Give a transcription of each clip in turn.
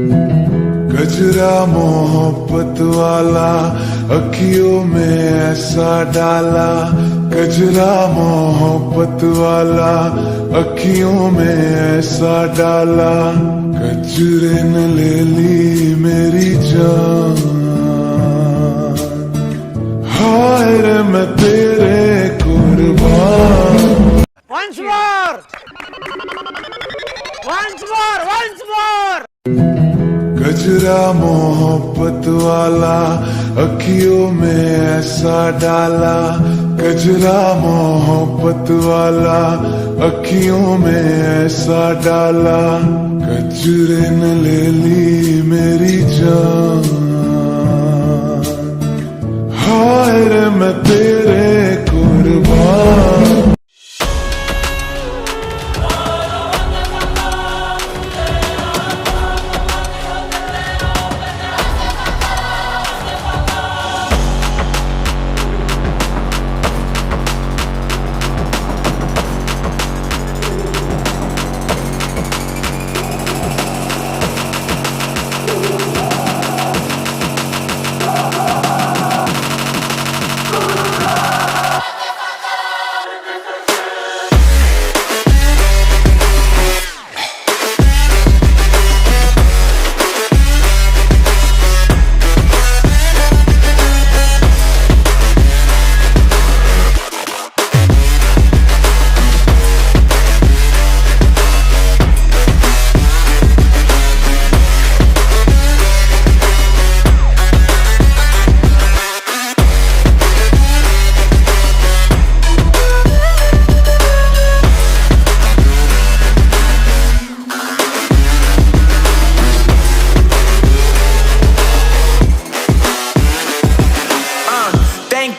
कजरा मोहब्बत वाला अखियों में ऐसा डाला, कजरा मोहब्बत वाला अखियों में ऐसा डाला, कजरे ने ले ली मेरी जान, हाय रे मैं तेरे कुर्बान। Once more! Once more! Once more! कजरा मोहब्बत वाला अखियों में ऐसा डाला, कजरा मोहब्बत वाला अखियों में ऐसा डाला, कजरे ने ले ली मेरी जान, हाय रे मैं तेरे कुर्बान।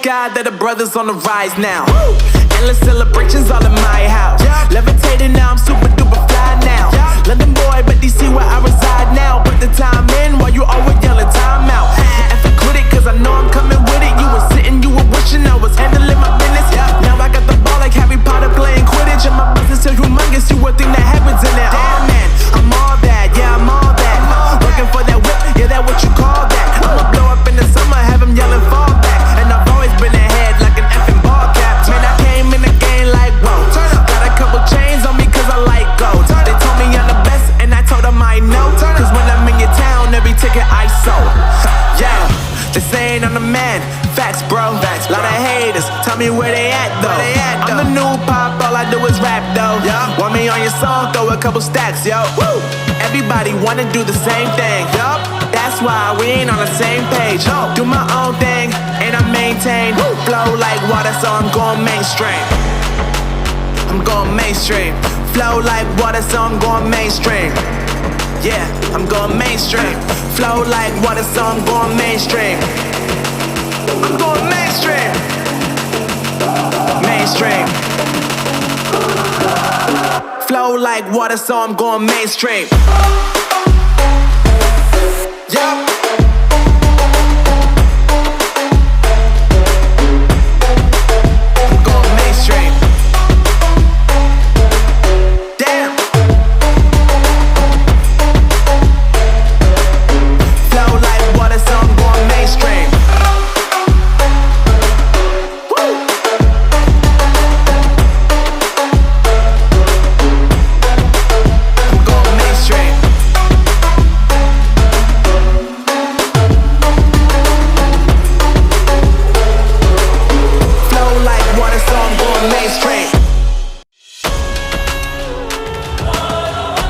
God that the brothers on the rise now. Endless celebrations all in my house. Levitating now, I'm super duper fly now. London boy, but DC where I reside now. Put the time in while you always yelling time out. And quit it, cause I know I'm coming with it. You were sitting, you were wishing I was handling my business. Now I got the ball like Harry Potter playing Quidditch. And my business is humongous, you would think that happens in it. Damn man, I'm all that, yeah I'm all that. Working for that whip, yeah that what you call that. I'ma blow up in the summer, have them yelling fall back. And I've always been ahead like an effing ball cap. Man, I came in the game like whoa. Got a couple chains on me cause I like gold. They told me I'm the best and I told them I know. Cause when I'm in your town, every ticket I sold. Yeah, they saying I'm the man. Facts bro, lot of haters, tell me where they at though. I'm the new pop, all I do is rap though. Want me on your song, throw a couple stacks, yo. Woo! Everybody wanna do the same thing, yup. That's why we ain't on the same page. Do my own thing, and I maintain. Flow like water, so I'm going mainstream. I'm going mainstream. Flow like water, so I'm going mainstream. Yeah, I'm going mainstream. Flow like water, so I'm going mainstream. I'm going mainstream. Mainstream. Flow like water, so I'm going mainstream.